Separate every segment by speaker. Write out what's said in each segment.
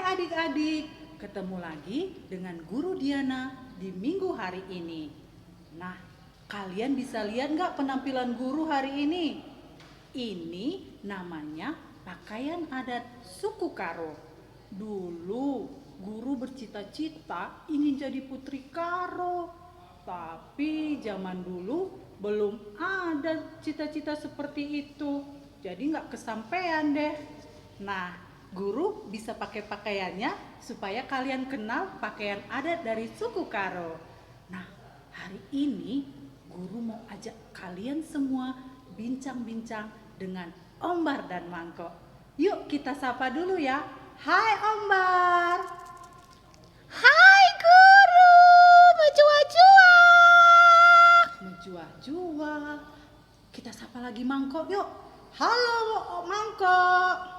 Speaker 1: adik-adik, ketemu lagi dengan Guru Diana di minggu hari ini. Nah, kalian bisa lihat nggak penampilan guru hari ini? Ini namanya pakaian adat suku Karo. Dulu guru bercita-cita ingin jadi putri Karo. Tapi zaman dulu belum ada cita-cita seperti itu. Jadi nggak kesampaian deh. Nah, guru bisa pakai pakaiannya supaya kalian kenal pakaian adat dari suku Karo. Nah, hari ini guru mau ajak kalian semua bincang-bincang dengan Ombar dan Mangkok. Yuk kita sapa dulu ya. Hai Ombar.
Speaker 2: Hai guru, menjua-jua.
Speaker 1: Menjua-jua. Kita sapa lagi Mangkok yuk. Halo Mangkok.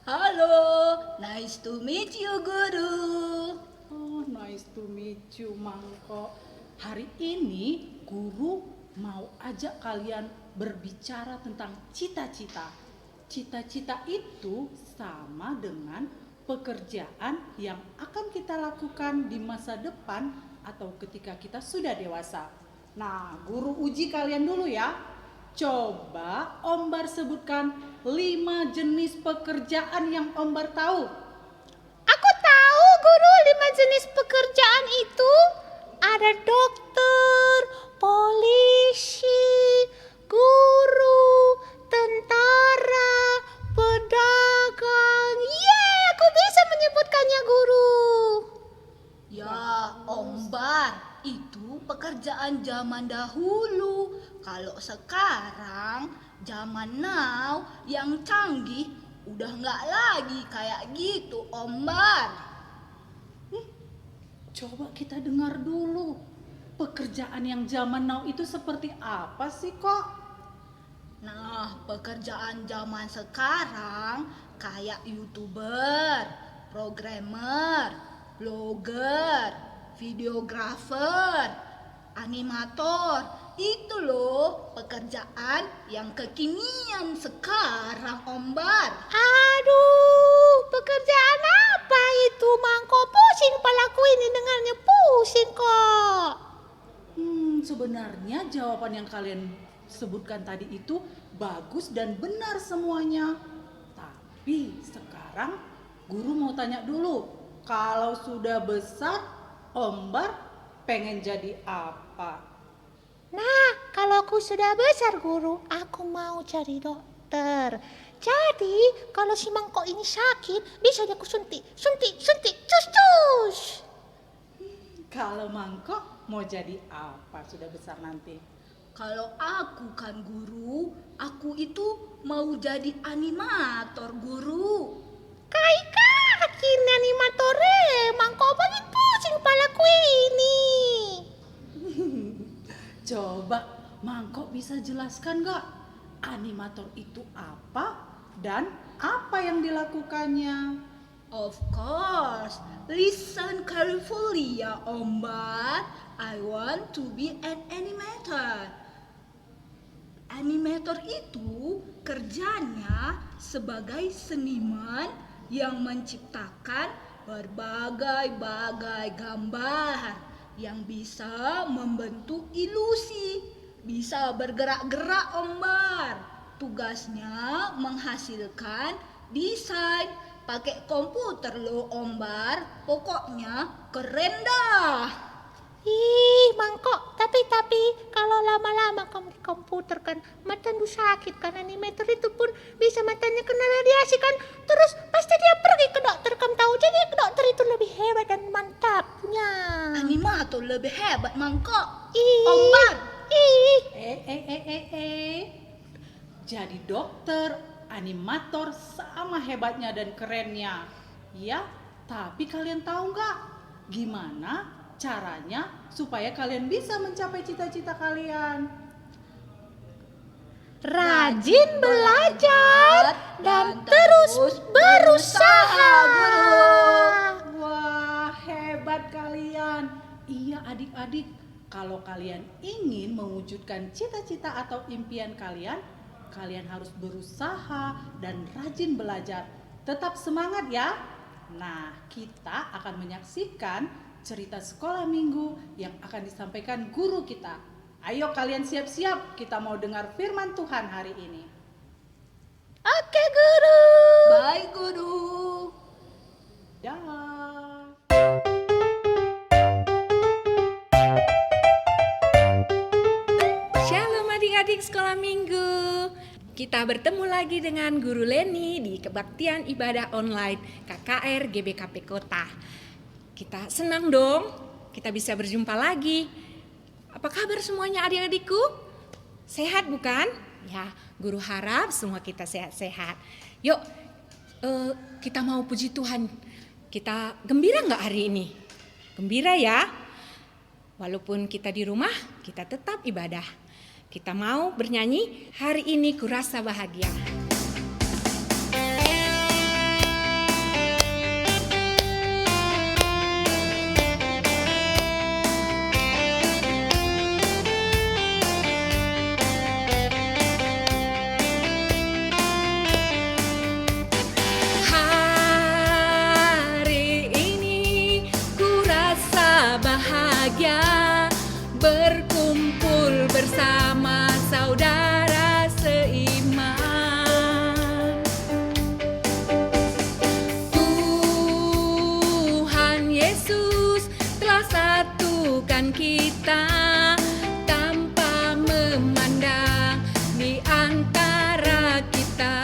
Speaker 2: Halo, nice to meet you guru.
Speaker 1: Oh, nice to meet you Mangkok. Hari ini guru mau ajak kalian berbicara tentang cita-cita. Cita-cita itu sama dengan pekerjaan yang akan kita lakukan di masa depan atau ketika kita sudah dewasa. Nah, guru uji kalian dulu ya. Coba Ombar sebutkan 5 jenis pekerjaan yang Ombar tahu.
Speaker 2: Aku tahu guru 5 jenis pekerjaan itu. Ada dokter, polisi, guru, tentara, pedagang. Yeay, aku bisa menyebutkannya guru. Ya, Ombar, itu pekerjaan zaman dahulu. Kalau sekarang, zaman now yang canggih, udah nggak lagi kayak gitu, Ombar.
Speaker 1: Coba kita dengar dulu. Pekerjaan yang zaman now itu seperti apa sih kok?
Speaker 2: Nah, pekerjaan zaman sekarang kayak YouTuber, programmer, blogger, videografer, animator. Itu loh pekerjaan yang kekinian sekarang, Ombar. Aduh, pekerjaan apa itu, Mangko? Pusing palaku ini dengarnya, pusing kok.
Speaker 1: Sebenarnya jawaban yang kalian sebutkan tadi itu bagus dan benar semuanya. Tapi sekarang guru mau tanya dulu, kalau sudah besar, Ombar pengen jadi apa?
Speaker 2: Nah, kalau aku sudah besar guru, aku mau jadi dokter. Jadi, kalau si Mangkok ini sakit, bisa aku suntik, cus.
Speaker 1: Kalau Mangkok mau jadi apa sudah besar nanti?
Speaker 2: Kalau aku kan guru, aku itu mau jadi animator guru. Kaki animator Mangkok banget pusing palaku ini.
Speaker 1: Coba Mangkok bisa jelaskan gak animator itu apa dan apa yang dilakukannya?
Speaker 2: Of course, listen carefully ya Ombar. I want to be an animator. Animator itu kerjanya sebagai seniman yang menciptakan berbagai gambar yang bisa membentuk ilusi, bisa bergerak-gerak Ombar. Tugasnya menghasilkan desain pakai komputer loh Ombar. Pokoknya keren dah. Ih, Mangkok, tapi kalau lama-lama kamu di komputer kan mata lu sakit kan. Animator itu pun bisa matanya kena radiasi kan. Terus pasti dia pergi ke dokter, kamu tahu. Jadi dokter itu lebih hebat dan mantapnya. Animator lebih hebat, Mangkok. Ombar.
Speaker 1: Jadi dokter, animator sama hebatnya dan kerennya. Ya, tapi kalian tahu nggak gimana caranya supaya kalian bisa mencapai cita-cita kalian?
Speaker 2: Rajin belajar dan terus berusaha, guru.
Speaker 1: Wah, hebat kalian. Iya adik-adik, kalau kalian ingin mewujudkan cita-cita atau impian kalian, kalian harus berusaha dan rajin belajar. Tetap semangat ya. Nah, kita akan menyaksikan cerita sekolah minggu yang akan disampaikan guru kita. Ayo kalian siap-siap, kita mau dengar firman Tuhan hari ini.
Speaker 2: Oke, Guru. Baik, Guru.
Speaker 1: Ya.
Speaker 3: Shalom adik-adik sekolah minggu. Kita bertemu lagi dengan Guru Leni di Kebaktian Ibadah Online KKR GBKP Kota. Kita senang dong, kita bisa berjumpa lagi. Apa kabar semuanya adik-adikku? Sehat bukan? Ya, Guru harap semua kita sehat-sehat. Yuk, kita mau puji Tuhan. Kita gembira nggak hari ini? Gembira ya? Walaupun kita di rumah, kita tetap ibadah. Kita mau bernyanyi, hari ini kurasa bahagia. Hari ini kurasa bahagia, berkumpul bersama saudara seiman. Tuhan Yesus telah satukan kita tanpa memandang di antara kita.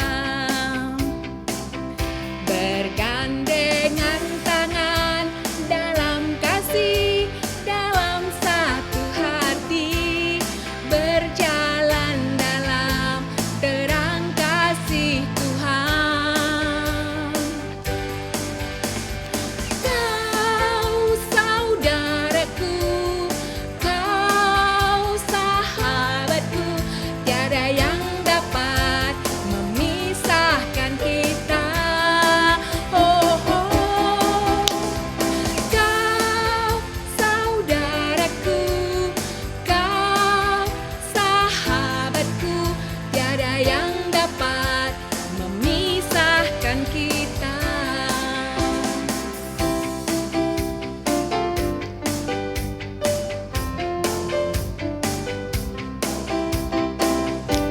Speaker 3: Bergandengan tangan dalam kasih, dalam satu hati, berjalan dalam terang kasih Tuhan. Kau saudaraku, kau sahabatku, tiada yang dapat memisahkan kita. Oh, oh. Kau saudaraku, kau sahabatku, tiada yang dapat memisahkan kita.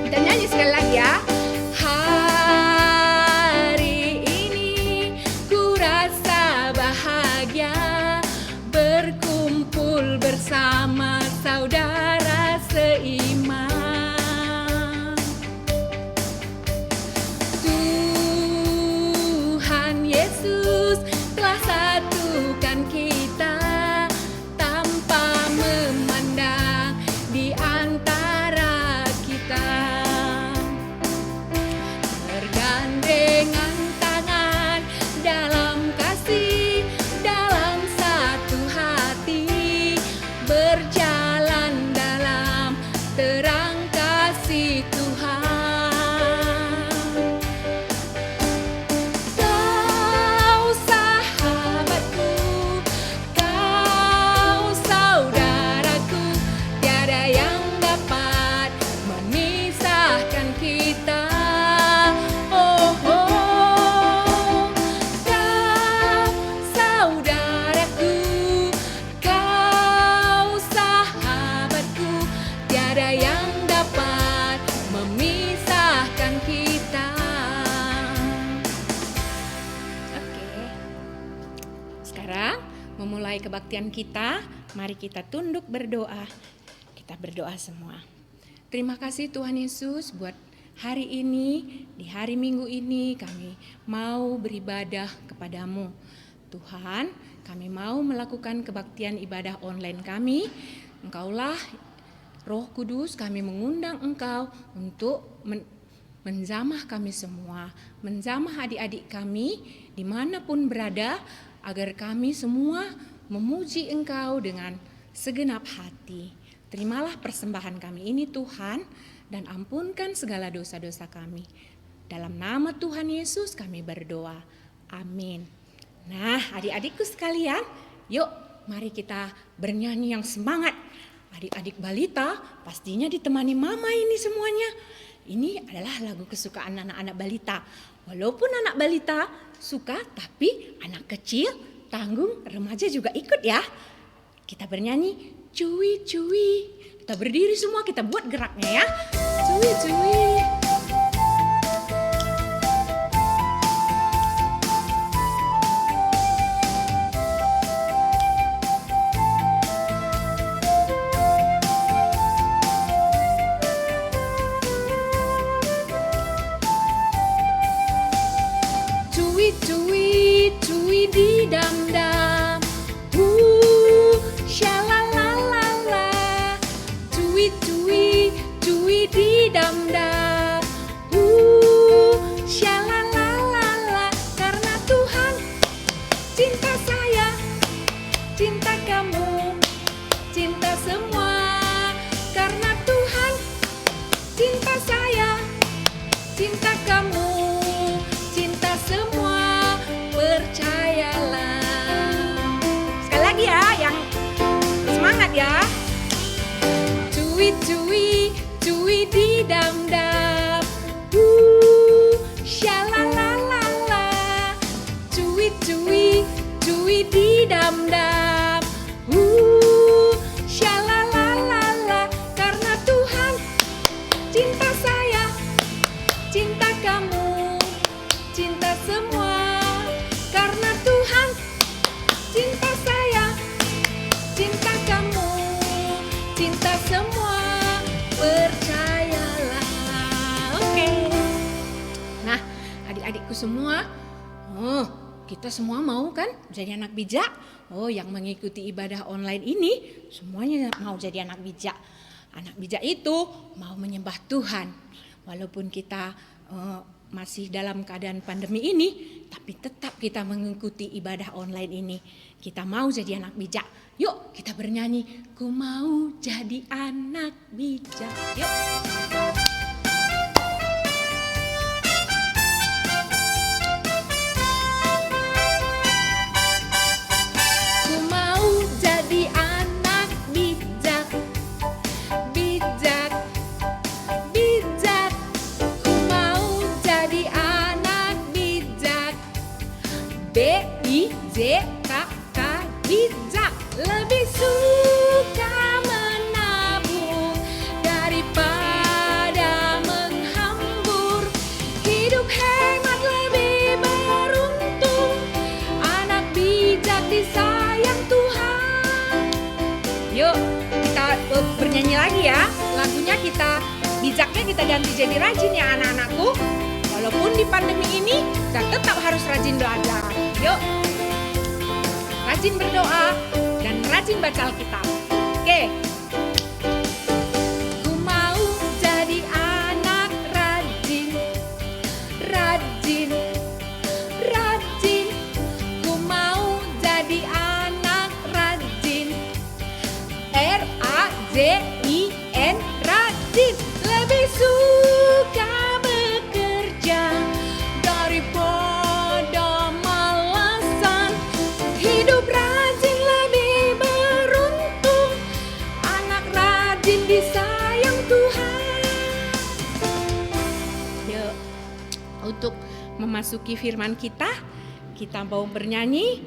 Speaker 3: Kita nyanyi sekali lagi ya. Hari ini kurasa bahagia, berkumpul bersama saudara seiman. Tuhan Yesus telah satukan kita tanpa memandang di antara kita. Bergandengan tangan dalam kasih, dalam satu hati, berjalan dalam terang kasih Tuhan. Kau sahabatku, kau saudaraku, tiada yang dapat memisahkan kita. Oh, oh. Kau saudaraku, kau sahabatku, tiada yang dapat memisahkan kita. Oke. Sekarang memulai kebaktian kita, mari kita tunduk berdoa. Kita berdoa semua. Terima kasih Tuhan Yesus buat hari ini, di hari Minggu ini kami mau beribadah kepadamu. Tuhan, kami mau melakukan kebaktian ibadah online kami. Engkaulah Roh Kudus, kami mengundang Engkau untuk menjamah kami semua, menjamah adik-adik kami dimanapun berada, agar kami semua memuji Engkau dengan segenap hati. Terimalah persembahan kami ini Tuhan, dan ampunkan segala dosa-dosa kami. Dalam nama Tuhan Yesus kami berdoa. Amin. Nah, adik-adikku sekalian, yuk mari kita bernyanyi yang semangat. Adik-adik balita pastinya ditemani mama ini semuanya. Ini adalah lagu kesukaan anak-anak balita. Walaupun anak balita suka, tapi anak kecil, tanggung, remaja juga ikut ya. Kita bernyanyi cuwi cuwi. Kita berdiri semua, kita buat geraknya ya. Cuwi cuwi. Cuwi cuwi cuwi di dam dam, shalalalala. Cuwi cuwi cuwi di dam dam, shalalalala. Karena Tuhan cinta saya, cinta kamu, cinta semua. Karena Tuhan cinta saya, cinta kamu, cinta semua. Percayalah. Sekali lagi ya, yang semangat ya. Cuwi cuwi cuwi di dam dam, shalalalala. Cuwi cuwi cuwi di dam dam, shalalalala. Karena Tuhan cinta saya, cinta kamu, cinta semua. Karena Tuhan cinta saya, cinta kamu, cinta semua. Percayalah. Oke. Nah, adik-adikku semua, kita semua mau kan jadi anak bijak? Yang mengikuti ibadah online ini semuanya mau jadi anak bijak. Anak bijak itu mau menyembah Tuhan. Walaupun kita masih dalam keadaan pandemi ini, tapi tetap kita mengikuti ibadah online ini. Kita mau jadi anak bijak. Yuk kita bernyanyi, ku mau jadi anak bijak. Yuk. Ku mau jadi anak bijak, bijak, bijak. Ku mau jadi anak bijak, B-I-J-K-K, bijak. Lebih suka menabung daripada menghambur. Hidup hemat lebih beruntung, anak bijak disayang Tuhan. Yuk kita bernyanyi lagi ya. Lagunya kita bijaknya kita ganti jadi rajin ya anak-anakku. Walaupun di pandemi ini kita tetap harus rajin belajar. Yuk, rajin berdoa dan rajin baca Alkitab. Oke. Ku mau jadi anak rajin, rajin, rajin. Ku mau jadi anak rajin, R-A-J-I-N, rajin. Lebih suka bekerja daripada malasan. Hidup rajin lebih beruntung, anak rajin disayang Tuhan. Yuk, untuk memasuki firman kita mau bernyanyi.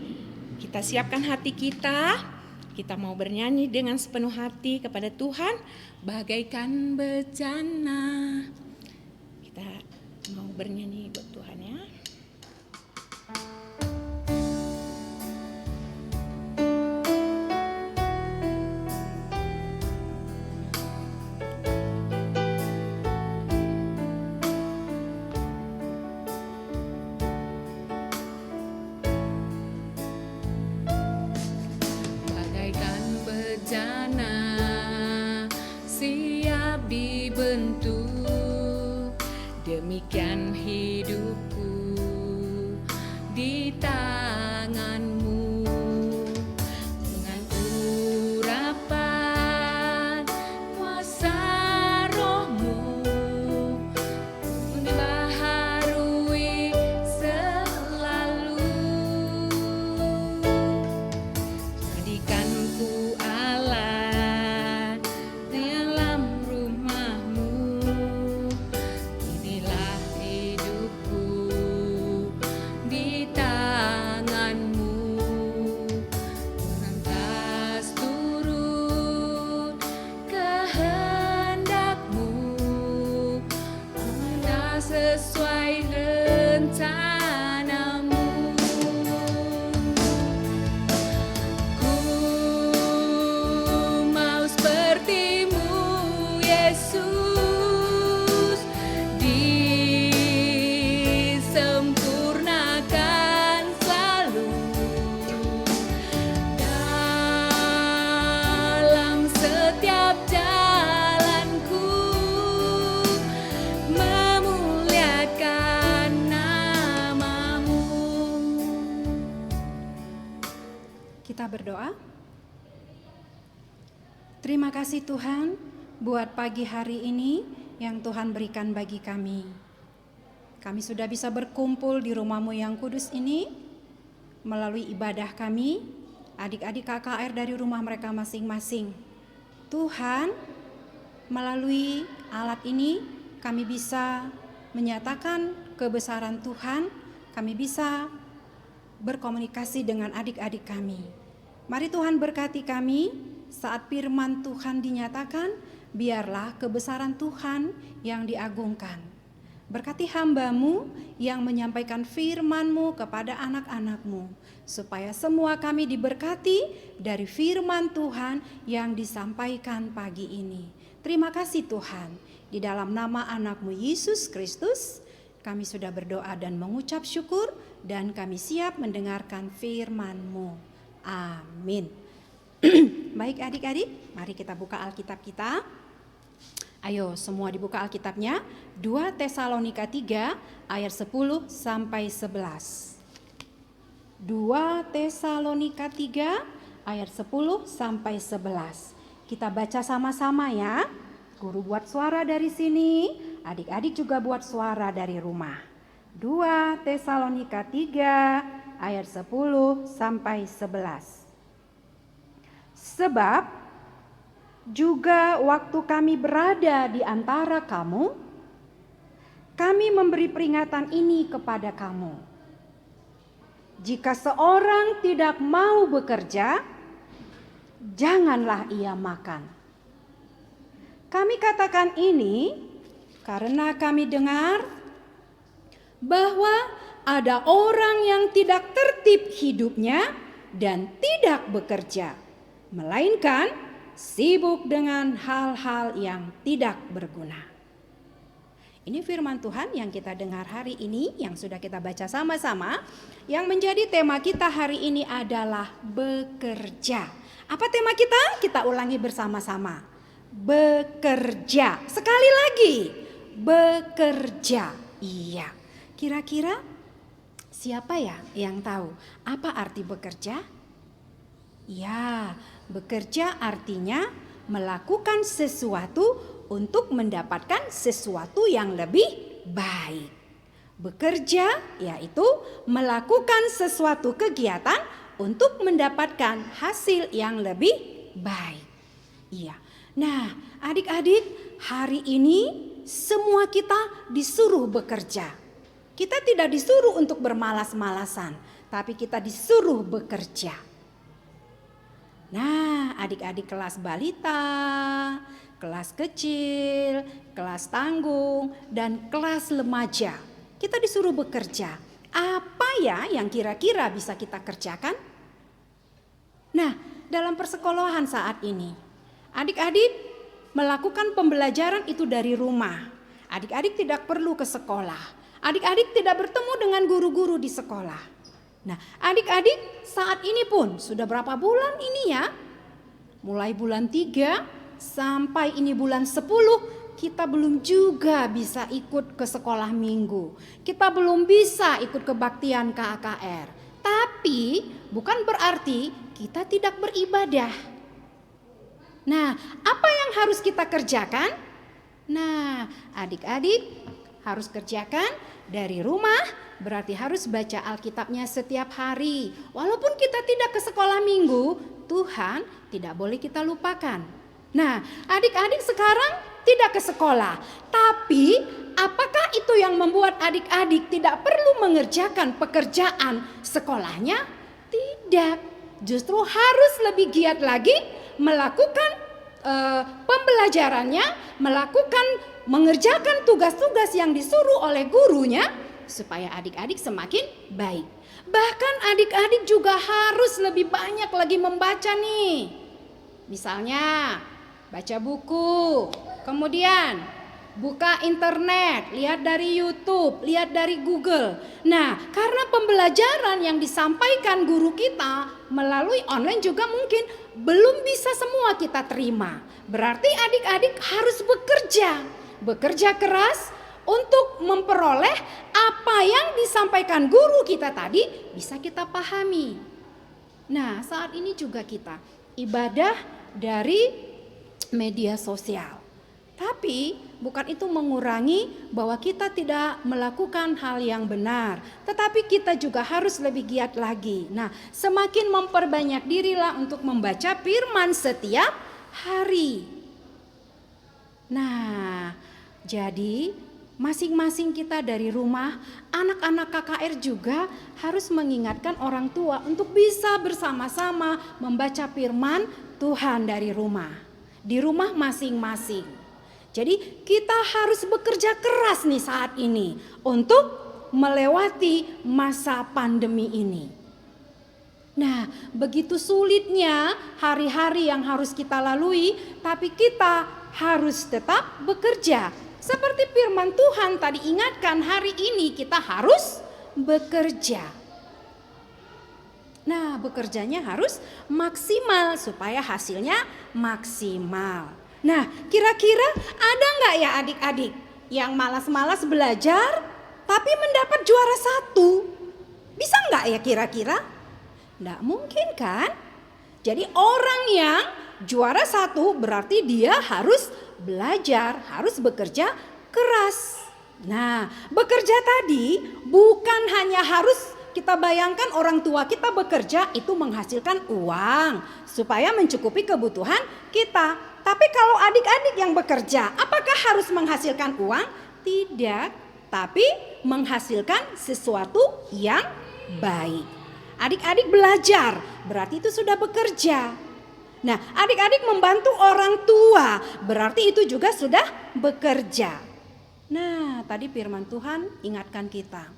Speaker 3: Kita siapkan hati kita. Kita mau bernyanyi dengan sepenuh hati kepada Tuhan, bagaikan bejana. Kita mau bernyanyi buat Tuhan ya. Bagaikan bejana siap dibentuk, demikian hidup
Speaker 4: Kita berdoa. Terima kasih Tuhan buat pagi hari ini yang Tuhan berikan bagi kami. Kami sudah bisa berkumpul di rumah-Mu yang kudus ini melalui ibadah kami, adik-adik KKR dari rumah mereka masing-masing. Tuhan, melalui alat ini kami bisa menyatakan kebesaran Tuhan, kami bisa berkomunikasi dengan adik-adik kami. Mari Tuhan berkati kami saat firman Tuhan dinyatakan, biarlah kebesaran Tuhan yang diagungkan. Berkati hamba-Mu yang menyampaikan firman-Mu kepada anak-anak-Mu, supaya semua kami diberkati dari firman Tuhan yang disampaikan pagi ini. Terima kasih Tuhan, di dalam nama anak-Mu Yesus Kristus, kami sudah berdoa dan mengucap syukur, dan kami siap mendengarkan firman-Mu. Amin. Baik adik-adik, mari kita buka Alkitab kita. Ayo semua dibuka Alkitabnya, 2 Tesalonika 3 ayat 10 sampai 11. 2 Tesalonika 3 ayat 10 sampai 11. Kita baca sama-sama ya. Guru buat suara dari sini, adik-adik juga buat suara dari rumah. 2 Tesalonika 3 ayat 10 sampai 11. Sebab juga waktu kami berada di antara kamu, kami memberi peringatan ini kepada kamu. Jika seorang tidak mau bekerja, janganlah ia makan. Kami katakan ini karena kami dengar bahwa ada orang yang tidak tertib hidupnya dan tidak bekerja, melainkan sibuk dengan hal-hal yang tidak berguna. Ini firman Tuhan yang kita dengar hari ini, yang sudah kita baca sama-sama. Yang menjadi tema kita hari ini adalah bekerja. Apa tema kita? Kita ulangi bersama-sama. Bekerja. Sekali lagi, bekerja. Iya. Kira-kira siapa ya yang tahu apa arti bekerja? Ya, bekerja artinya melakukan sesuatu untuk mendapatkan sesuatu yang lebih baik. Bekerja yaitu melakukan sesuatu kegiatan untuk mendapatkan hasil yang lebih baik. Iya. Nah, adik-adik, hari ini semua kita disuruh bekerja. Kita tidak disuruh untuk bermalas-malasan, tapi kita disuruh bekerja. Nah, adik-adik kelas balita, kelas kecil, kelas tanggung, dan kelas remaja, kita disuruh bekerja. Apa ya yang kira-kira bisa kita kerjakan? Nah, dalam persekolahan saat ini, adik-adik melakukan pembelajaran itu dari rumah. Adik-adik tidak perlu ke sekolah. Adik-adik tidak bertemu dengan guru-guru di sekolah. Nah, adik-adik saat ini pun sudah berapa bulan ini ya? Mulai bulan 3 sampai ini bulan 10, kita belum juga bisa ikut ke sekolah minggu. Kita belum bisa ikut kebaktian KKR. Tapi bukan berarti kita tidak beribadah. Nah, apa yang harus kita kerjakan? Nah, adik-adik harus kerjakan dari rumah, berarti harus baca Alkitabnya setiap hari. Walaupun kita tidak ke sekolah minggu, Tuhan tidak boleh kita lupakan. Nah, adik-adik sekarang tidak ke sekolah, tapi apakah itu yang membuat adik-adik tidak perlu mengerjakan pekerjaan sekolahnya? Tidak, justru harus lebih giat lagi melakukan pembelajarannya, mengerjakan tugas-tugas yang disuruh oleh gurunya, supaya adik-adik semakin baik. Bahkan adik-adik juga harus lebih banyak lagi membaca nih. Misalnya baca buku, kemudian buka internet, lihat dari YouTube, lihat dari Google. Nah, karena pembelajaran yang disampaikan guru kita melalui online juga mungkin belum bisa semua kita terima. Berarti adik-adik harus bekerja keras untuk memperoleh apa yang disampaikan guru kita tadi bisa kita pahami. Nah, saat ini juga kita ibadah dari media sosial. Tapi bukan itu mengurangi bahwa kita tidak melakukan hal yang benar, tetapi kita juga harus lebih giat lagi. Nah, semakin memperbanyak dirilah untuk membaca firman setiap hari. Nah, jadi masing-masing kita dari rumah, anak-anak KKR juga harus mengingatkan orang tua untuk bisa bersama-sama membaca firman Tuhan dari rumah, di rumah masing-masing. Jadi kita harus bekerja keras nih saat ini untuk melewati masa pandemi ini. Nah, begitu sulitnya hari-hari yang harus kita lalui, tapi kita harus tetap bekerja. Seperti firman Tuhan tadi ingatkan, hari ini kita harus bekerja. Nah, bekerjanya harus maksimal supaya hasilnya maksimal. Nah, kira-kira ada nggak ya adik-adik yang malas-malas belajar tapi mendapat juara 1? Bisa nggak ya kira-kira? Nggak mungkin kan? Jadi orang yang juara 1 berarti dia harus belajar, harus bekerja keras. Nah, bekerja tadi bukan hanya harus kita bayangkan orang tua kita bekerja itu menghasilkan uang supaya mencukupi kebutuhan kita. Tapi kalau adik-adik yang bekerja, apakah harus menghasilkan uang? Tidak, tapi menghasilkan sesuatu yang baik. Adik-adik belajar, berarti itu sudah bekerja. Nah, adik-adik membantu orang tua, berarti itu juga sudah bekerja. Nah, tadi firman Tuhan ingatkan kita.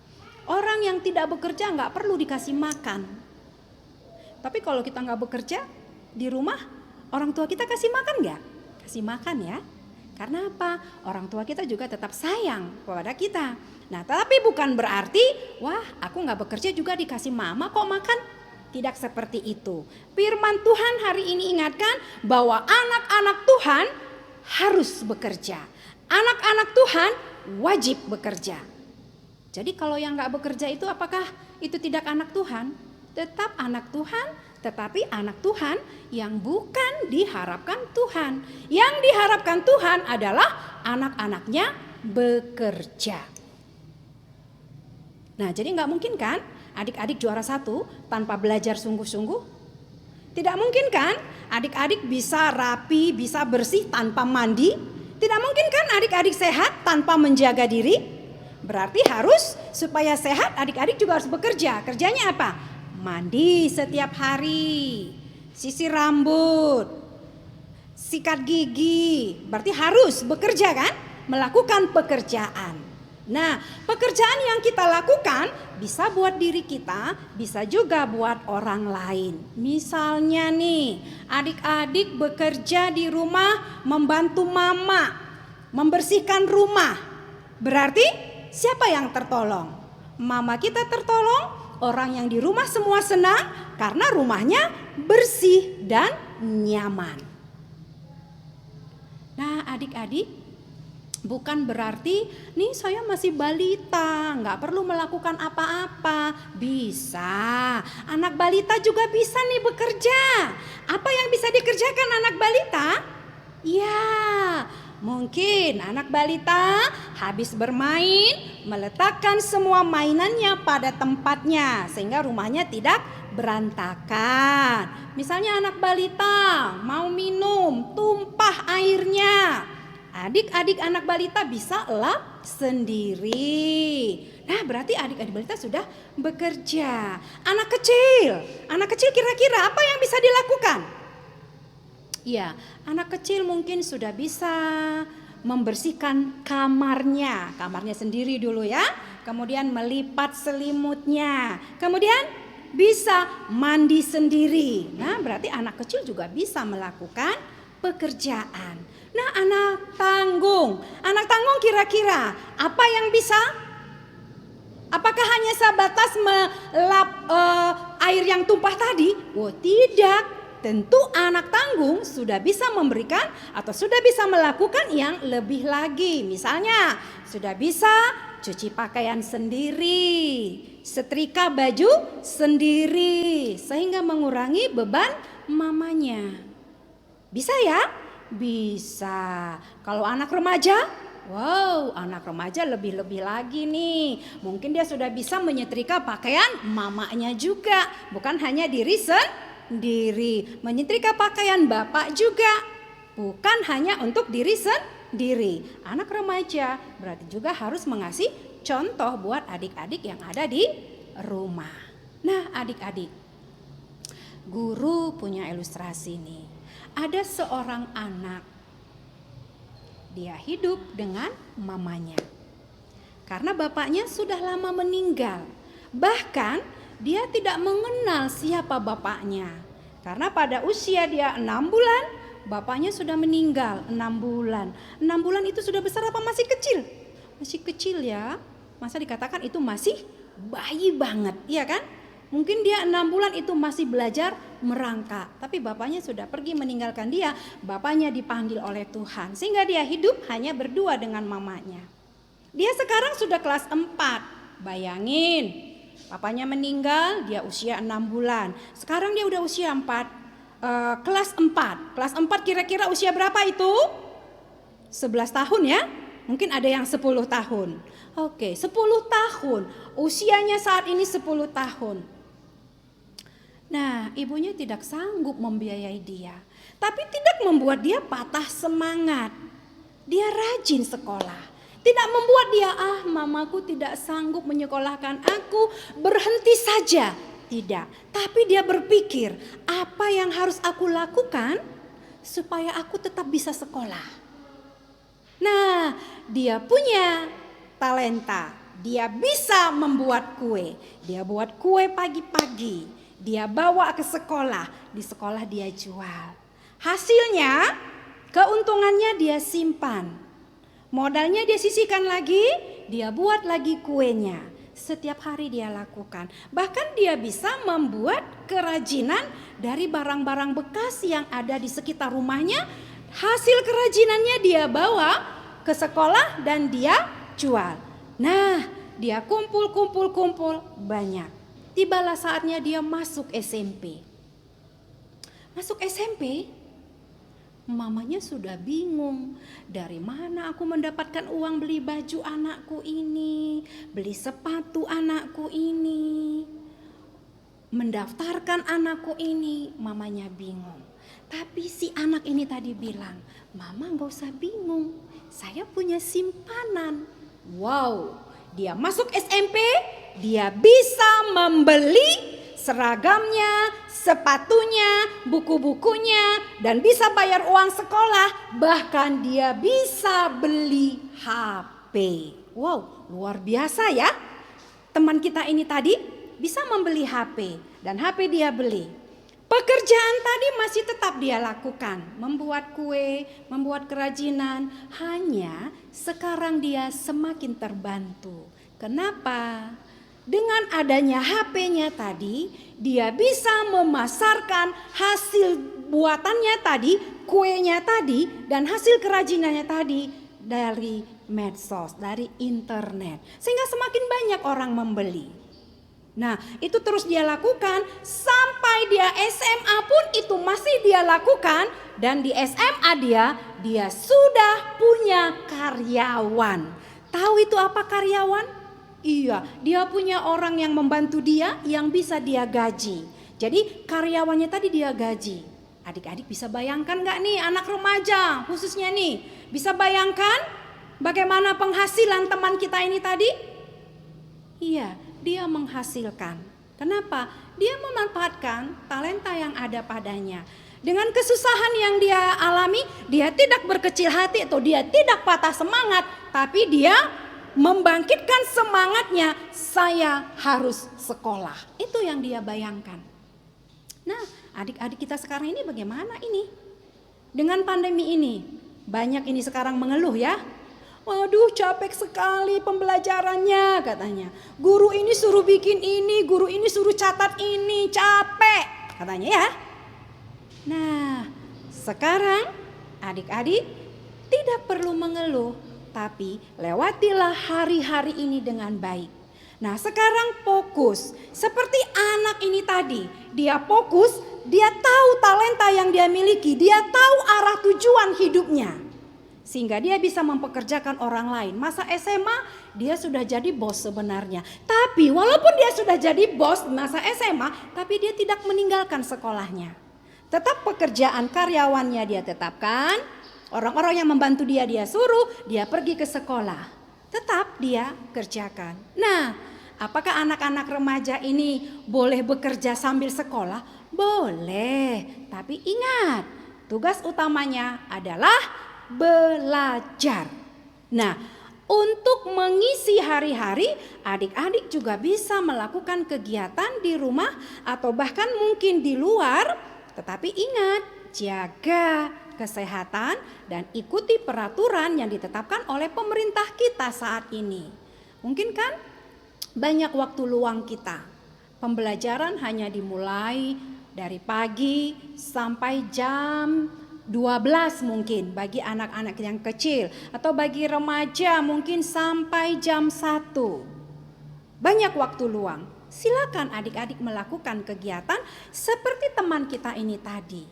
Speaker 4: Orang yang tidak bekerja nggak perlu dikasih makan. Tapi kalau kita nggak bekerja di rumah, orang tua kita kasih makan nggak? Kasih makan ya. Karena apa? Orang tua kita juga tetap sayang kepada kita. Nah, tapi bukan berarti, wah aku nggak bekerja juga dikasih mama kok makan. Tidak seperti itu. Firman Tuhan hari ini ingatkan bahwa anak-anak Tuhan harus bekerja. Anak-anak Tuhan wajib bekerja. Jadi kalau yang nggak bekerja itu apakah itu tidak anak Tuhan? Tetap anak Tuhan, tetapi anak Tuhan yang bukan diharapkan Tuhan. Yang diharapkan Tuhan adalah anak-anaknya bekerja. Nah, jadi nggak mungkin kan adik-adik juara 1 tanpa belajar sungguh-sungguh? Tidak mungkin kan adik-adik bisa rapi, bisa bersih tanpa mandi? Tidak mungkin kan adik-adik sehat tanpa menjaga diri? Berarti harus supaya sehat adik-adik juga harus bekerja. Kerjanya apa? Mandi setiap hari, sisir rambut, sikat gigi. Berarti harus bekerja kan? Melakukan pekerjaan. Nah, pekerjaan yang kita lakukan bisa buat diri kita, bisa juga buat orang lain. Misalnya nih, adik-adik bekerja di rumah membantu mama membersihkan rumah. Berarti siapa yang tertolong? Mama kita tertolong, orang yang di rumah semua senang karena rumahnya bersih dan nyaman. Nah, adik-adik, bukan berarti nih saya masih balita, nggak perlu melakukan apa-apa. Bisa, anak balita juga bisa nih bekerja. Apa yang bisa dikerjakan anak balita? Ya, mungkin anak balita habis bermain meletakkan semua mainannya pada tempatnya sehingga rumahnya tidak berantakan. Misalnya anak balita mau minum, tumpah airnya. Adik-adik anak balita bisa lap sendiri. Nah, berarti adik-adik balita sudah bekerja. Anak kecil kira-kira apa yang bisa dilakukan? Ya, anak kecil mungkin sudah bisa membersihkan kamarnya sendiri dulu ya. Kemudian melipat selimutnya. Kemudian bisa mandi sendiri. Nah, berarti anak kecil juga bisa melakukan pekerjaan. Nah, anak tanggung kira-kira apa yang bisa? Apakah hanya sebatas melap air yang tumpah tadi? Oh, tidak. Tentu anak tanggung sudah bisa memberikan atau sudah bisa melakukan yang lebih lagi. Misalnya sudah bisa cuci pakaian sendiri, setrika baju sendiri, sehingga mengurangi beban mamanya. Bisa ya? Bisa. Kalau anak remaja, wow, anak remaja lebih-lebih lagi nih. Mungkin dia sudah bisa menyetrika pakaian mamanya juga, bukan hanya diri sendiri. Menyetrika pakaian bapak juga, bukan hanya untuk diri sendiri. Anak remaja berarti juga harus mengasih contoh buat adik-adik yang ada di rumah. Nah, adik-adik, guru punya ilustrasi nih. Ada seorang anak, dia hidup dengan mamanya. Karena bapaknya sudah lama meninggal. Bahkan dia tidak mengenal siapa bapaknya. Karena pada usia dia 6 bulan, bapaknya sudah meninggal 6 bulan. 6 bulan itu sudah besar apa masih kecil? Masih kecil ya. Masa dikatakan itu masih bayi banget, iya kan? Mungkin dia 6 bulan itu masih belajar merangkak. Tapi bapaknya sudah pergi meninggalkan dia. Bapaknya dipanggil oleh Tuhan. Sehingga dia hidup hanya berdua dengan mamanya. Dia sekarang sudah kelas 4. Bayangin, papanya meninggal, dia usia 6 bulan. Sekarang dia udah usia 4. Kelas 4. Kelas 4 kira-kira usia berapa itu? 11 tahun ya? Mungkin ada yang 10 tahun. Oke, 10 tahun. Usianya saat ini 10 tahun. Nah, ibunya tidak sanggup membiayai dia. Tapi tidak membuat dia patah semangat. Dia rajin sekolah. Tidak membuat dia, mamaku tidak sanggup menyekolahkan aku, berhenti saja. Tidak, tapi dia berpikir, apa yang harus aku lakukan supaya aku tetap bisa sekolah. Nah, dia punya talenta. Dia bisa membuat kue. Dia buat kue pagi-pagi. Dia bawa ke sekolah. Di sekolah dia jual. Hasilnya, keuntungannya dia simpan. Modalnya dia sisihkan lagi, dia buat lagi kuenya. Setiap hari dia lakukan. Bahkan dia bisa membuat kerajinan dari barang-barang bekas yang ada di sekitar rumahnya. Hasil kerajinannya dia bawa ke sekolah dan dia jual. Nah, dia kumpul banyak. Tibalah saatnya dia masuk SMP. Masuk SMP, mamanya sudah bingung. Dari mana aku mendapatkan uang beli baju anakku ini, beli sepatu anakku ini, mendaftarkan anakku ini. Mamanya bingung. Tapi si anak ini tadi bilang, mama gak usah bingung, saya punya simpanan. Wow, dia masuk SMP, dia bisa membeli seragamnya, sepatunya, buku-bukunya, dan bisa bayar uang sekolah. Bahkan dia bisa beli HP. Wow, luar biasa ya. Teman kita ini tadi bisa membeli HP, dan HP dia beli. Pekerjaan tadi masih tetap dia lakukan, membuat kue, membuat kerajinan. Hanya sekarang dia semakin terbantu. Kenapa? Dengan adanya HP-nya tadi, dia bisa memasarkan hasil buatannya tadi, kuenya tadi, dan hasil kerajinannya tadi dari medsos, dari internet. Sehingga semakin banyak orang membeli. Nah, itu terus dia lakukan sampai dia SMA pun itu masih dia lakukan. Dan di SMA dia sudah punya karyawan. Tahu itu apa karyawan? Iya, dia punya orang yang membantu dia yang bisa dia gaji. Jadi karyawannya tadi dia gaji. Adik-adik bisa bayangkan gak nih anak remaja khususnya nih. Bisa bayangkan bagaimana penghasilan teman kita ini tadi? Iya, dia menghasilkan. Kenapa? Dia memanfaatkan talenta yang ada padanya. Dengan kesusahan yang dia alami, dia tidak berkecil hati atau dia tidak patah semangat. Tapi dia membangkitkan semangatnya, saya harus sekolah. Itu yang dia bayangkan. Nah, adik-adik kita sekarang ini bagaimana ini? Dengan pandemi ini, banyak ini sekarang mengeluh ya. Waduh, capek sekali pembelajarannya katanya. Guru ini suruh bikin ini, guru ini suruh catat ini, capek katanya ya. Nah, sekarang adik-adik tidak perlu mengeluh. tapi lewatilah hari-hari ini dengan baik. Nah, sekarang fokus. Seperti anak ini tadi, dia fokus, dia tahu talenta yang dia miliki, dia tahu arah tujuan hidupnya. Sehingga dia bisa mempekerjakan orang lain. Masa SMA dia sudah jadi bos sebenarnya. Tapi walaupun dia sudah jadi bos masa SMA, tapi dia tidak meninggalkan sekolahnya. Tetap pekerjaan karyawannya dia tetapkan, orang-orang yang membantu dia suruh, dia pergi ke sekolah. Tetap dia kerjakan. Nah, apakah anak-anak remaja ini boleh bekerja sambil sekolah? Boleh, tapi ingat, tugas utamanya adalah belajar. Nah, untuk mengisi hari-hari, adik-adik juga bisa melakukan kegiatan di rumah atau bahkan mungkin di luar. Tetapi ingat, jaga kesehatan dan ikuti peraturan yang ditetapkan oleh pemerintah kita saat ini. Mungkin kan banyak waktu luang kita. Pembelajaran hanya dimulai dari pagi sampai jam 12 mungkin bagi anak-anak yang kecil. Atau bagi remaja mungkin sampai jam 1. Banyak waktu luang. Silakan adik-adik melakukan kegiatan seperti teman kita ini tadi.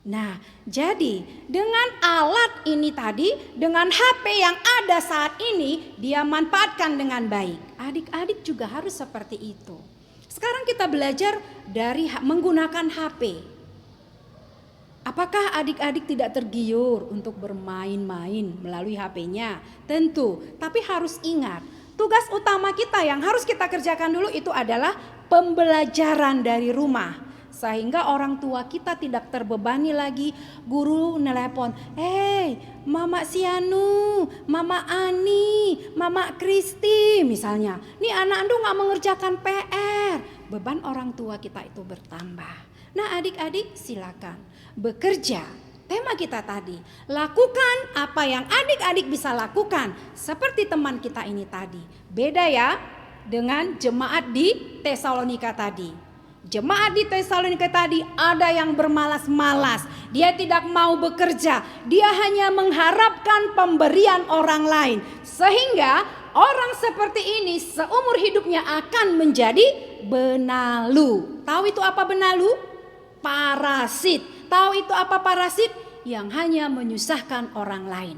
Speaker 4: Nah, jadi dengan alat ini tadi, dengan HP yang ada saat ini, dia manfaatkan dengan baik. Adik-adik juga harus seperti itu. Sekarang kita belajar dari menggunakan HP. Apakah adik-adik tidak tergiur untuk bermain-main melalui HP-nya? Tentu, tapi harus ingat, tugas utama kita yang harus kita kerjakan dulu itu adalah pembelajaran dari rumah. Sehingga orang tua kita tidak terbebani lagi. Guru nelepon, Mama Sianu, Mama Ani, Mama Kristi misalnya. Nih anak Andu gak mengerjakan PR. Beban orang tua kita itu bertambah. Nah adik-adik silakan bekerja. Tema kita tadi, lakukan apa yang adik-adik bisa lakukan. Seperti teman kita ini tadi. Beda ya dengan jemaat di Tesalonika tadi. Jemaat di Tesalonika tadi ada yang bermalas-malas. Dia tidak mau bekerja. Dia hanya mengharapkan pemberian orang lain. Sehingga orang seperti ini seumur hidupnya akan menjadi benalu. Tahu itu apa benalu? Parasit. Tahu itu apa parasit? Yang hanya menyusahkan orang lain.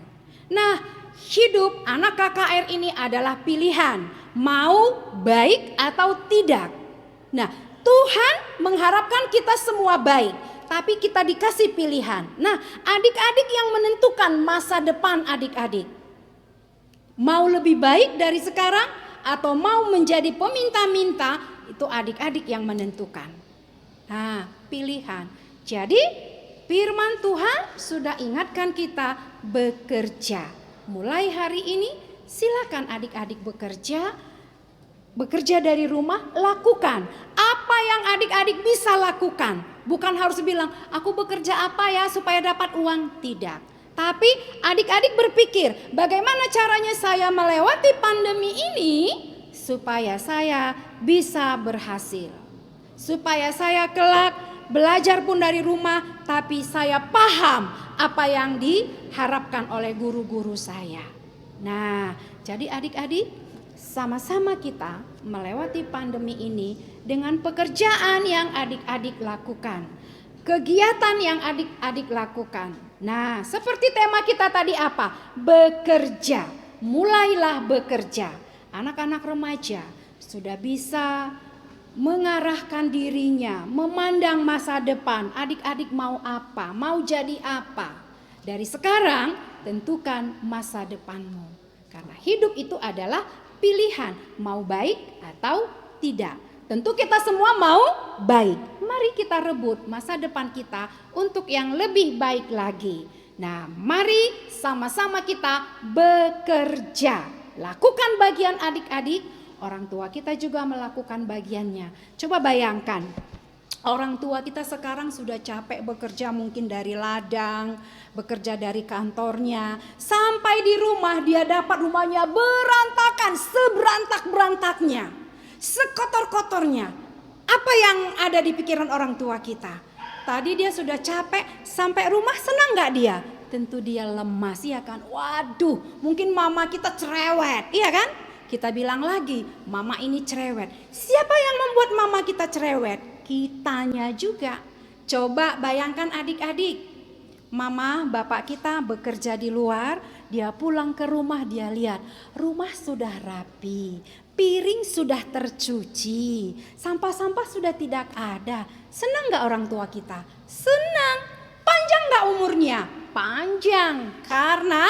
Speaker 4: Nah, hidup anak KKR ini adalah pilihan. Mau baik atau tidak. Nah, Tuhan mengharapkan kita semua baik, tapi kita dikasih pilihan. Nah, adik-adik yang menentukan masa depan adik-adik. Mau lebih baik dari sekarang atau mau menjadi peminta-minta, itu adik-adik yang menentukan. Nah, pilihan. Jadi, firman Tuhan sudah ingatkan kita bekerja. Mulai hari ini, silakan adik-adik bekerja. Bekerja dari rumah, lakukan apa yang adik-adik bisa lakukan. Bukan harus bilang, aku bekerja apa ya supaya dapat uang. Tidak. Tapi adik-adik berpikir, bagaimana caranya saya melewati pandemi ini supaya saya bisa berhasil. Supaya saya kelak belajar pun dari rumah, tapi saya paham apa yang diharapkan oleh guru-guru saya. Nah, jadi adik-adik, sama-sama kita melewati pandemi ini dengan pekerjaan yang adik-adik lakukan. Kegiatan yang adik-adik lakukan. Nah, seperti tema kita tadi apa? Bekerja. Mulailah bekerja. Anak-anak remaja sudah bisa mengarahkan dirinya, memandang masa depan. Adik-adik mau apa? Mau jadi apa? Dari sekarang tentukan masa depanmu. Karena hidup itu adalah pilihan, mau baik atau tidak. Tentu kita semua mau baik. Mari kita rebut masa depan kita untuk yang lebih baik lagi. Nah, mari sama-sama kita bekerja. Lakukan bagian adik-adik, orang tua kita juga melakukan bagiannya. Coba bayangkan, orang tua kita sekarang sudah capek bekerja mungkin dari ladang, bekerja dari kantornya. Sampai di rumah dia dapat rumahnya berantakan, seberantak-berantaknya, sekotor-kotornya. Apa yang ada di pikiran orang tua kita? Tadi dia sudah capek, sampai rumah senang gak dia? tentu dia lemas, iya kan? Waduh, mungkin mama kita cerewet, iya kan? Kita bilang lagi, mama ini cerewet. Siapa yang membuat mama kita cerewet? Kitanya juga. Coba bayangkan adik-adik, mama bapak kita bekerja di luar, dia pulang ke rumah, dia lihat rumah sudah rapi, piring sudah tercuci, sampah-sampah sudah tidak ada. Senang gak orang tua kita? Senang. Panjang gak umurnya? Panjang, karena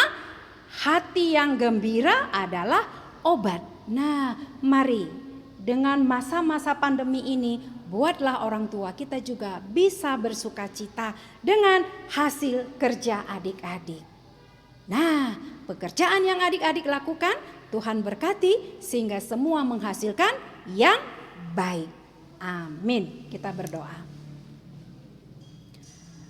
Speaker 4: hati yang gembira adalah obat. Nah, mari dengan masa-masa pandemi ini, buatlah orang tua kita juga bisa bersukacita dengan hasil kerja adik-adik. Nah, pekerjaan yang adik-adik lakukan, Tuhan berkati sehingga semua menghasilkan yang baik. Amin. Kita berdoa.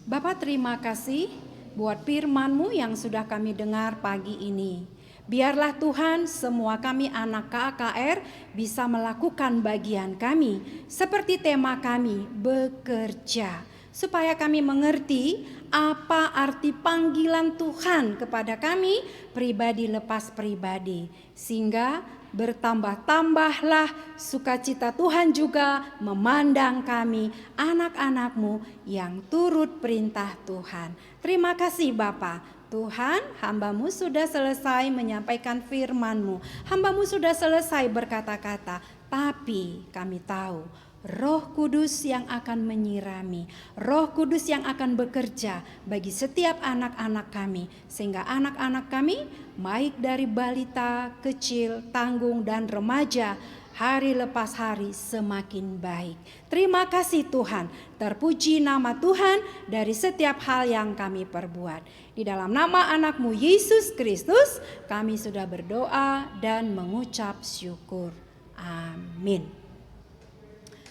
Speaker 4: Bapa, terima kasih buat firman-Mu yang sudah kami dengar pagi ini. Biarlah Tuhan semua kami anak KKR bisa melakukan bagian kami seperti tema kami bekerja. Supaya kami mengerti apa arti panggilan Tuhan kepada kami pribadi lepas pribadi. Sehingga bertambah-tambahlah sukacita Tuhan juga memandang kami anak-anak-Mu yang turut perintah Tuhan. Terima kasih Bapa. Tuhan, hamba-Mu sudah selesai menyampaikan firman-Mu. Hamba-Mu sudah selesai berkata-kata. Tapi kami tahu Roh Kudus yang akan menyirami, Roh Kudus yang akan bekerja bagi setiap anak-anak kami. Sehingga anak-anak kami, baik dari balita, kecil, tanggung, dan remaja, hari lepas hari semakin baik. Terima kasih Tuhan, terpuji nama Tuhan dari setiap hal yang kami perbuat. Di dalam nama anak-Mu Yesus Kristus, kami sudah berdoa dan mengucap syukur. Amin.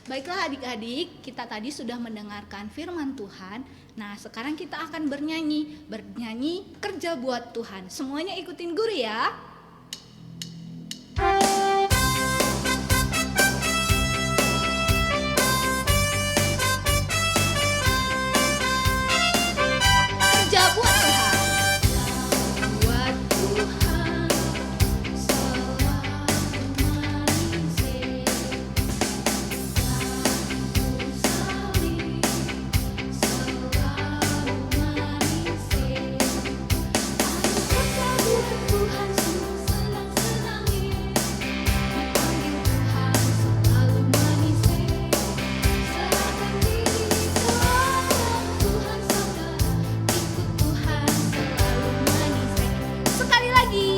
Speaker 2: Baiklah adik-adik, kita tadi sudah mendengarkan firman Tuhan. Nah, sekarang kita akan bernyanyi kerja buat Tuhan. Semuanya ikutin guru ya. Kerja buat Tuhan. Buat Tuhan selalu manis. Sekali lagi.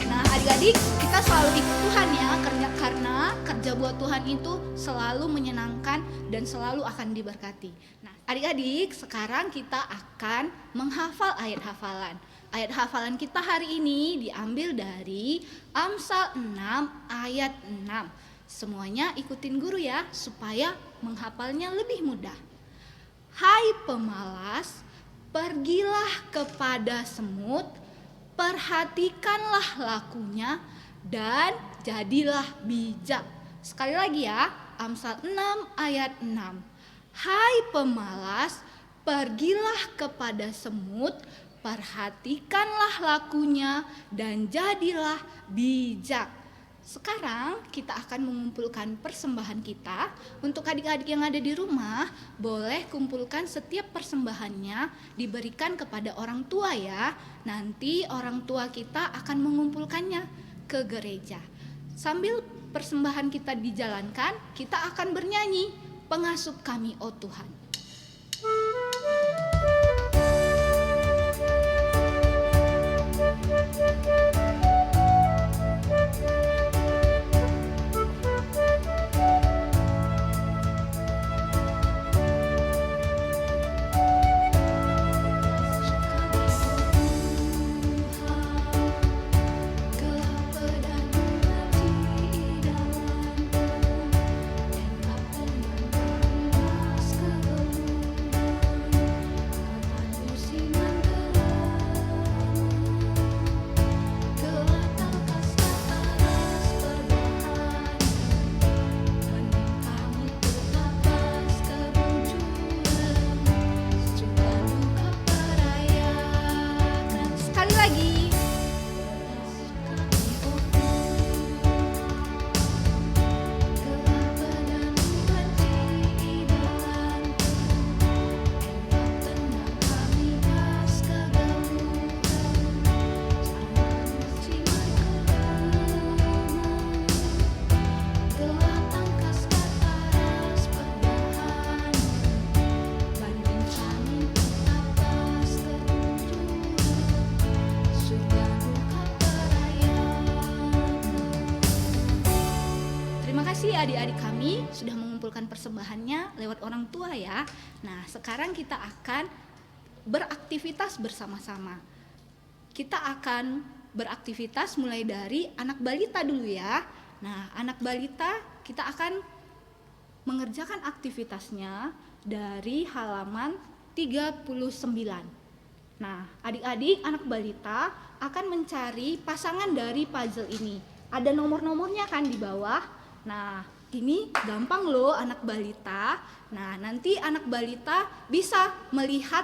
Speaker 2: Nah, adik-adik, kita selalu ikut Tuhan ya, karena kerja buat Tuhan itu selalu menyenangkan dan selalu akan diberkati. Nah, adik-adik, sekarang kita akan menghafal ayat hafalan. Ayat hafalan kita hari ini diambil dari Amsal 6 ayat 6. Semuanya ikutin guru ya, supaya menghafalnya lebih mudah. Hai pemalas, pergilah kepada semut, perhatikanlah lakunya, dan jadilah bijak. Sekali lagi ya, Amsal 6 ayat 6. Hai pemalas, pergilah kepada semut, perhatikanlah lakunya, dan jadilah bijak. Sekarang kita akan mengumpulkan persembahan kita. Untuk adik-adik yang ada di rumah, boleh kumpulkan setiap persembahannya diberikan kepada orang tua ya. Nanti orang tua kita akan mengumpulkannya ke gereja. Sambil persembahan kita dijalankan, kita akan bernyanyi, "Pengasuh kami, oh Tuhan." kasih adik-adik kami sudah mengumpulkan persembahannya lewat orang tua ya. Nah, sekarang kita akan beraktivitas bersama-sama. Kita akan beraktivitas mulai dari anak balita dulu ya. Nah, anak balita kita akan mengerjakan aktivitasnya dari halaman 39. Nah, adik-adik anak balita akan mencari pasangan dari puzzle ini. Ada nomor-nomornya kan di bawah. Nah, ini gampang loh anak balita. Nah, nanti anak balita bisa melihat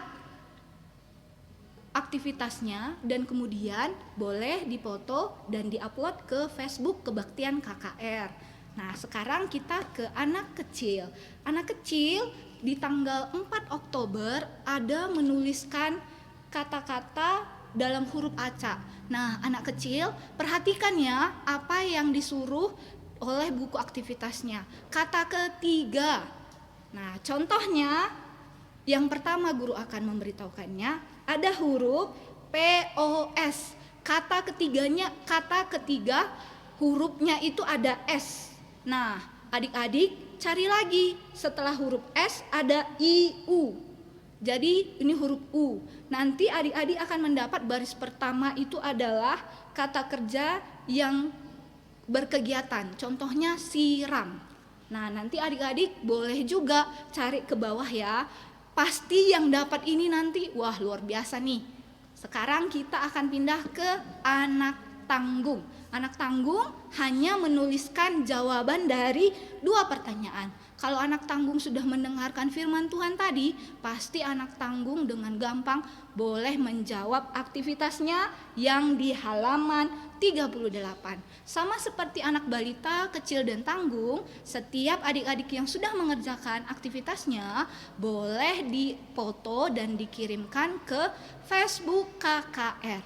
Speaker 2: aktivitasnya dan kemudian boleh dipoto dan diupload ke Facebook Kebaktian KKR. Nah, sekarang kita ke anak kecil. Anak kecil di tanggal 4 Oktober ada menuliskan kata-kata dalam huruf acak. Nah, anak kecil perhatikan ya apa yang disuruh oleh buku aktivitasnya. Kata ketiga. Nah, contohnya yang pertama guru akan memberitahukannya ada huruf POS. Kata ketiga hurufnya itu ada S. Nah, adik-adik cari lagi. Setelah huruf S ada IU. Jadi ini huruf U. Nanti adik-adik akan mendapat baris pertama itu adalah kata kerja yang berkegiatan. Contohnya siram. Nah, nanti adik-adik boleh juga cari ke bawah ya. Pasti yang dapat ini nanti, wah luar biasa nih. Sekarang kita akan pindah ke anak tanggung. Anak tanggung hanya menuliskan jawaban dari 2 pertanyaan. Kalau anak tanggung sudah mendengarkan firman Tuhan tadi, pasti anak tanggung dengan gampang boleh menjawab aktivitasnya yang di halaman 38. Sama seperti anak balita, kecil dan tanggung, setiap adik-adik yang sudah mengerjakan aktivitasnya boleh dipoto dan dikirimkan ke Facebook KKR.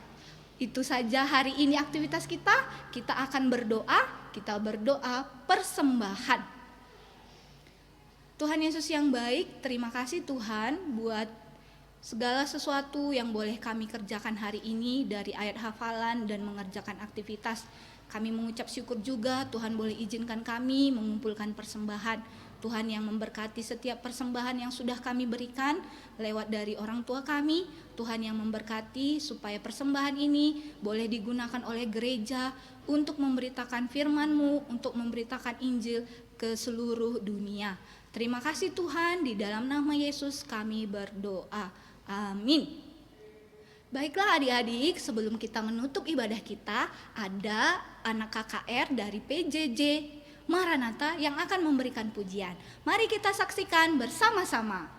Speaker 2: Itu saja hari ini aktivitas kita. Kita akan berdoa, kita berdoa persembahan. Tuhan Yesus yang baik, terima kasih Tuhan buat segala sesuatu yang boleh kami kerjakan hari ini dari ayat hafalan dan mengerjakan aktivitas. Kami mengucap syukur juga Tuhan boleh izinkan kami mengumpulkan persembahan. Tuhan yang memberkati setiap persembahan yang sudah kami berikan lewat dari orang tua kami. Tuhan yang memberkati supaya persembahan ini boleh digunakan oleh gereja untuk memberitakan firman-Mu, untuk memberitakan Injil ke seluruh dunia. Terima kasih Tuhan, di dalam nama Yesus kami berdoa. Amin. Baiklah adik-adik, sebelum kita menutup ibadah kita, ada anak KKR dari PJJ Maranatha yang akan memberikan pujian. Mari kita saksikan bersama-sama.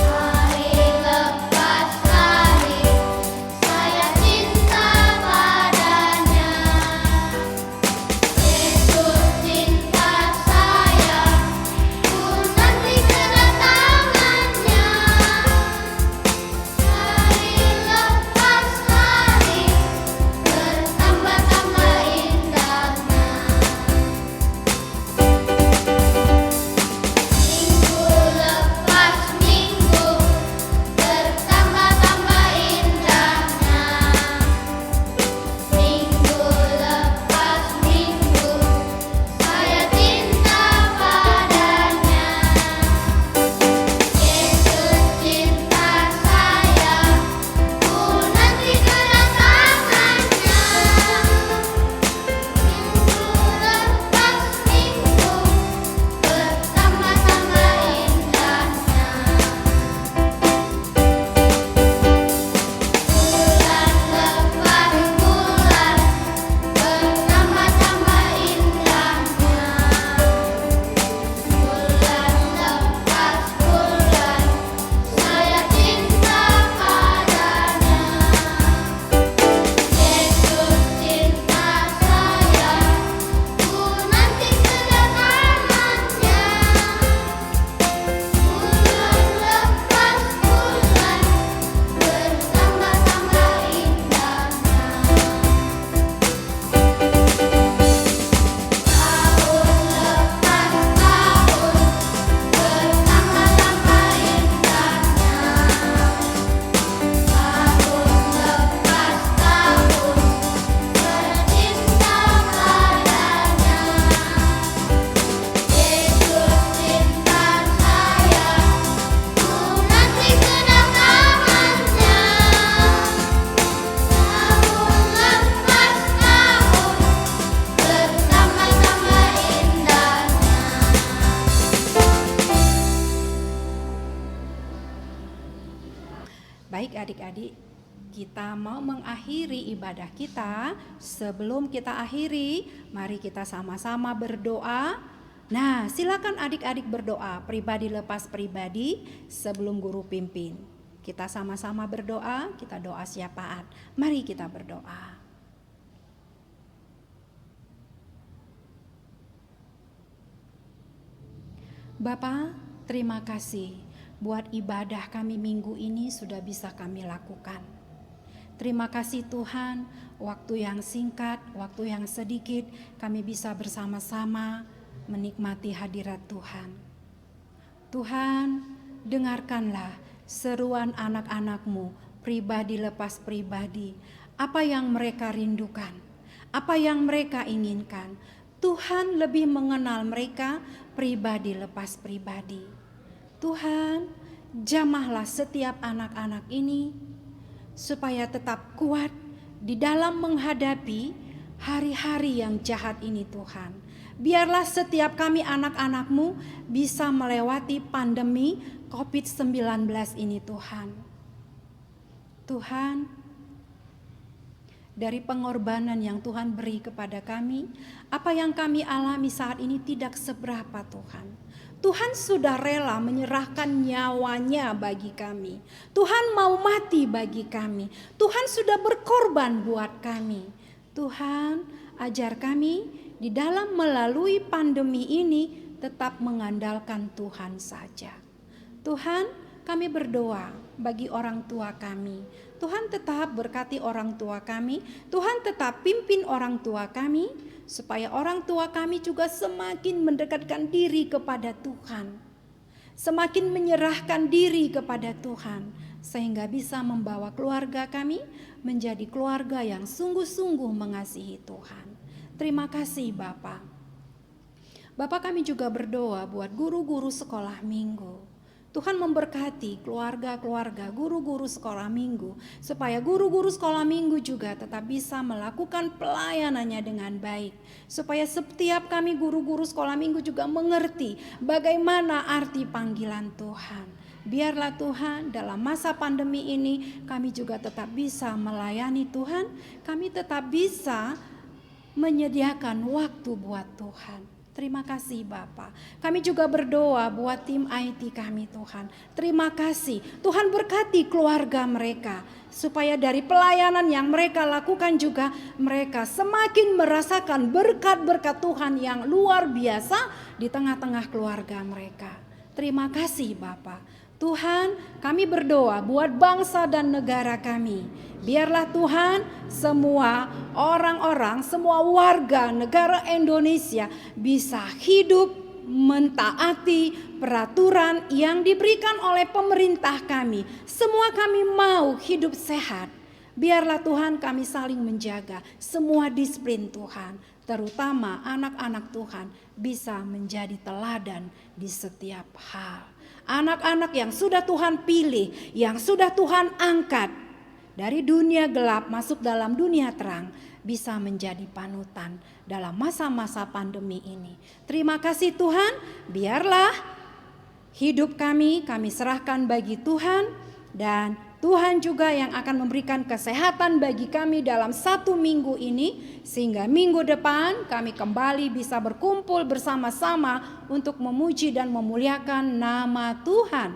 Speaker 5: Hari lepas
Speaker 4: Baik adik-adik, kita mau mengakhiri ibadah kita. Sebelum kita akhiri, mari kita sama-sama berdoa. Nah, silakan adik-adik berdoa, pribadi lepas pribadi sebelum guru pimpin. Kita sama-sama berdoa, kita doa syafaat. Mari kita berdoa. Bapa, terima kasih buat ibadah kami minggu ini sudah bisa kami lakukan. Terima kasih Tuhan, waktu yang singkat, waktu yang sedikit kami bisa bersama-sama menikmati hadirat Tuhan. Tuhan, dengarkanlah seruan anak-anak-Mu pribadi lepas pribadi, apa yang mereka rindukan, apa yang mereka inginkan. Tuhan lebih mengenal mereka pribadi lepas pribadi. Tuhan, jamahlah setiap anak-anak ini supaya tetap kuat di dalam menghadapi hari-hari yang jahat ini Tuhan. Biarlah setiap kami anak-anak-Mu bisa melewati pandemi COVID-19 ini Tuhan. Tuhan, dari pengorbanan yang Tuhan beri kepada kami, apa yang kami alami saat ini tidak seberapa Tuhan. Tuhan sudah rela menyerahkan nyawanya bagi kami. Tuhan mau mati bagi kami. Tuhan sudah berkorban buat kami. Tuhan, ajar kami di dalam melalui pandemi ini tetap mengandalkan Tuhan saja. Tuhan, kami berdoa bagi orang tua kami. Tuhan tetap berkati orang tua kami. Tuhan tetap pimpin orang tua kami, supaya orang tua kami juga semakin mendekatkan diri kepada Tuhan, semakin menyerahkan diri kepada Tuhan, sehingga bisa membawa keluarga kami menjadi keluarga yang sungguh-sungguh mengasihi Tuhan. Terima kasih Bapak. Bapak, kami juga berdoa buat guru-guru sekolah minggu. Tuhan memberkati keluarga-keluarga guru-guru sekolah minggu, supaya guru-guru sekolah minggu juga tetap bisa melakukan pelayanannya dengan baik, supaya setiap kami guru-guru sekolah minggu juga mengerti bagaimana arti panggilan Tuhan. Biarlah Tuhan dalam masa pandemi ini kami juga tetap bisa melayani Tuhan, kami tetap bisa menyediakan waktu buat Tuhan. Terima kasih Bapak. Kami juga berdoa buat tim IT kami Tuhan. Terima kasih. Tuhan berkati keluarga mereka, supaya dari pelayanan yang mereka lakukan juga mereka semakin merasakan berkat-berkat Tuhan yang luar biasa di tengah-tengah keluarga mereka. Terima kasih Bapak. Tuhan, kami berdoa buat bangsa dan negara kami. Biarlah Tuhan, semua orang-orang, semua warga negara Indonesia bisa hidup mentaati peraturan yang diberikan oleh pemerintah kami. Semua kami mau hidup sehat. Biarlah Tuhan kami saling menjaga semua disiplin Tuhan, terutama anak-anak Tuhan bisa menjadi teladan di setiap hal. Anak-anak yang sudah Tuhan pilih, yang sudah Tuhan angkat dari dunia gelap masuk dalam dunia terang, bisa menjadi panutan dalam masa-masa pandemi ini. Terima kasih Tuhan, biarlah hidup kami serahkan bagi Tuhan, dan Tuhan juga yang akan memberikan kesehatan bagi kami dalam 1 minggu ini, sehingga minggu depan kami kembali bisa berkumpul bersama-sama untuk memuji dan memuliakan nama Tuhan,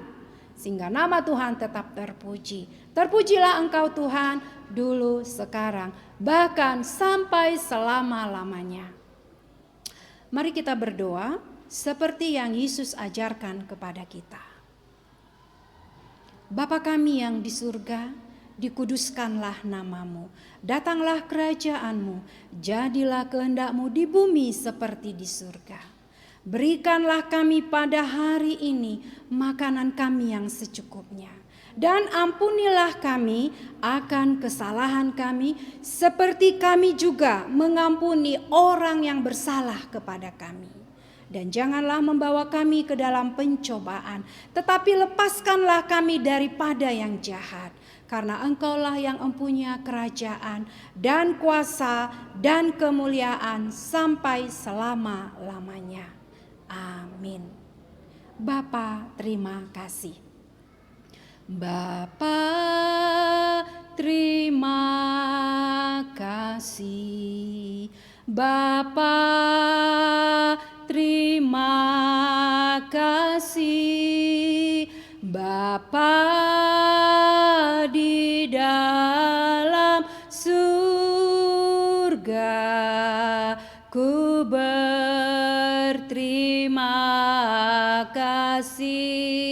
Speaker 4: sehingga nama Tuhan tetap terpuji. Terpujilah Engkau Tuhan dulu, sekarang, bahkan sampai selama-lamanya. Mari kita berdoa seperti yang Yesus ajarkan kepada kita. Bapa kami yang di surga, dikuduskanlah namamu, datanglah kerajaanmu, jadilah kehendak-Mu di bumi seperti di surga. Berikanlah kami pada hari ini makanan kami yang secukupnya, dan ampunilah kami akan kesalahan kami, seperti kami juga mengampuni orang yang bersalah kepada kami. Dan janganlah membawa kami ke dalam pencobaan, tetapi lepaskanlah kami daripada yang jahat. Karena Engkaulah yang mempunyai kerajaan dan kuasa dan kemuliaan sampai selama-lamanya. Amin. Bapa, terima kasih. Bapa, terima kasih. Bapa, terima kasih. Bapa di dalam surga, ku berterima kasih.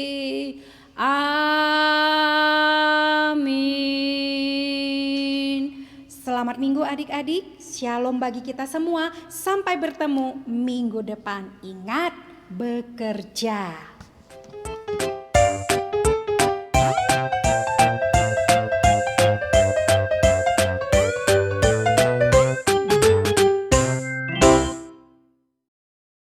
Speaker 4: Amin. Selamat minggu adik-adik. Shalom bagi kita semua. Sampai bertemu minggu depan. Ingat, bekerja.